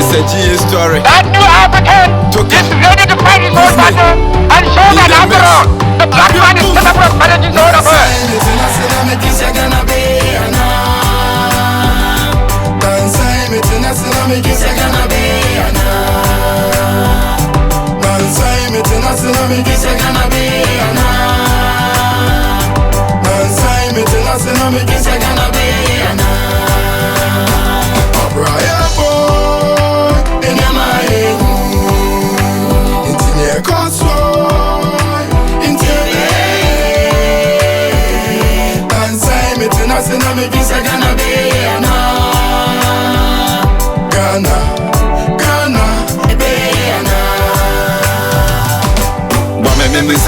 It's a G story. That new African is ready to fight his own battle and show that after all, the black man is capable of managing his own affairs.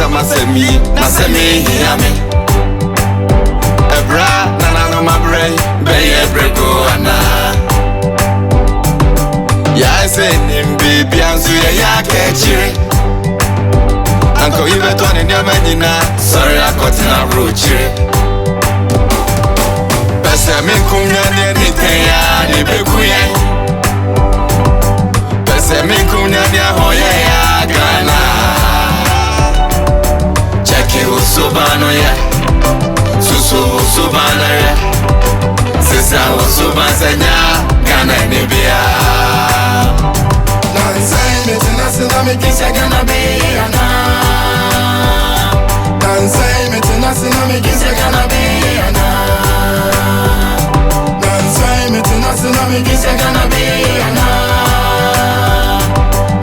Masemi, yami. Ebra, nana no mabre, beye brego ana. Ya se nimbi bianzu ya kechire. Anko ibe toni nyama nina, sorry akotina rochire. Pese minkunya ni teya ni bekuye. Pese minkunya ni ahoye ya gana. Subano ya subano ya sisa subansanya Ghana nebia Nansai metina me kisa Ghana be ana Nansai metina me kisa Ghana be ana Nansai metina me kisa Ghana be ana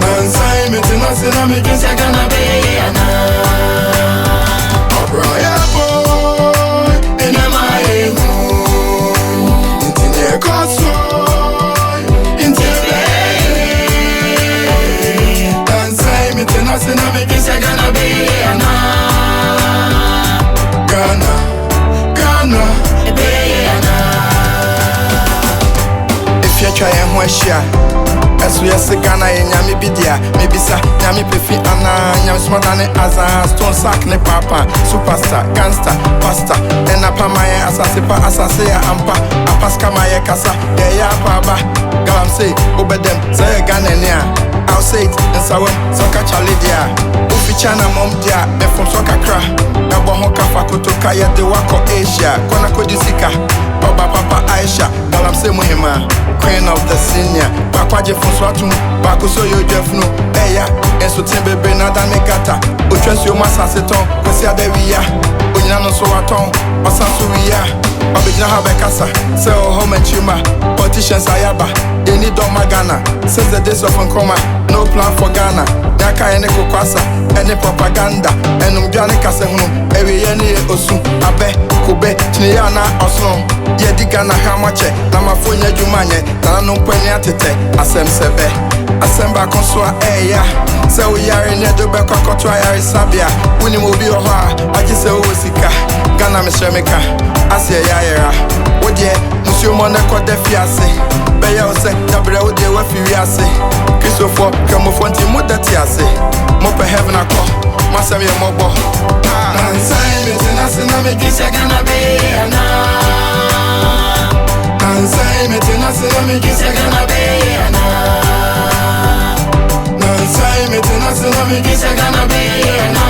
Nansai metina me kisa Ghana be ana Try and Westia. As we are Sagana and Yami Bidia, maybe Sa Yami Pefi Anna, Yam Smartane Aza, Stone Sack Ne Papa, Superstar, Gangster, Pasta, and Apamaya Asasipa Asasea Ampa, Apaska Maya Casa, Yaya Paba, Galam say, Obedem, Zaya Ganania. I'll say it in Sawam, Soka Chalidia, Ufichana Mom Dia, and from Soka Kra, Nabohoka Fakuto Kaya de Wako Asia, Konako Disika, Baba Papa Aisha, Galam say Muhima. Queen of the senior, Bakwaje Fonswatu, Bakuso Yojefno, Eya, and so Timbe Nada Megata, Utres your Massaseton, Kosia Devia, Unyano Soaton, Osansuria, Abidna Habekasa, Seo Home and Chima, Politicians Ayaba, they need Domagana, since the days of Nkoma, no plan for Ghana, Yaka and Kwasa, any propaganda, and Umjani Kasehunu, every Yeni Osu, Abe, Kube, Chiniana Oslo, Yedigana Hamache, Namafonia Jumanye. Nana no penny at it, Asem Sebe, Asemba Consua Eya, so we are in Edobe Cocotra Sabia, winning will be a hoa, I just say Osika, Ghana Mishemika, Asia Yaira, Wodia, Monsieur Monaco de Fiasse, Bayo se, Tabra Wodia Wafiase, Christopher, Camofonti Mudatiase, Mope Heaven a call, Massamia Mobo. Nansai, Metina, Megisa Gana be. Nansai metina me kisa Ghana be ana Nansai metina me kisa Ghana be ana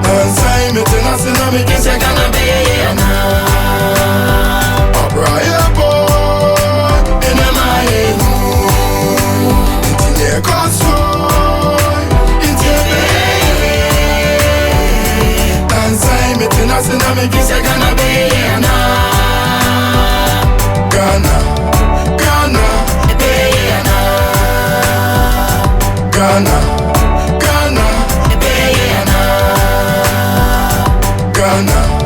Nansai metina me kisa Ghana be ana Abraya boy ina mai intine koso intine Nansai metina me kisa Ghana be ana Ghana, Ghana, Ghana, Ghana, Ghana, Ghana.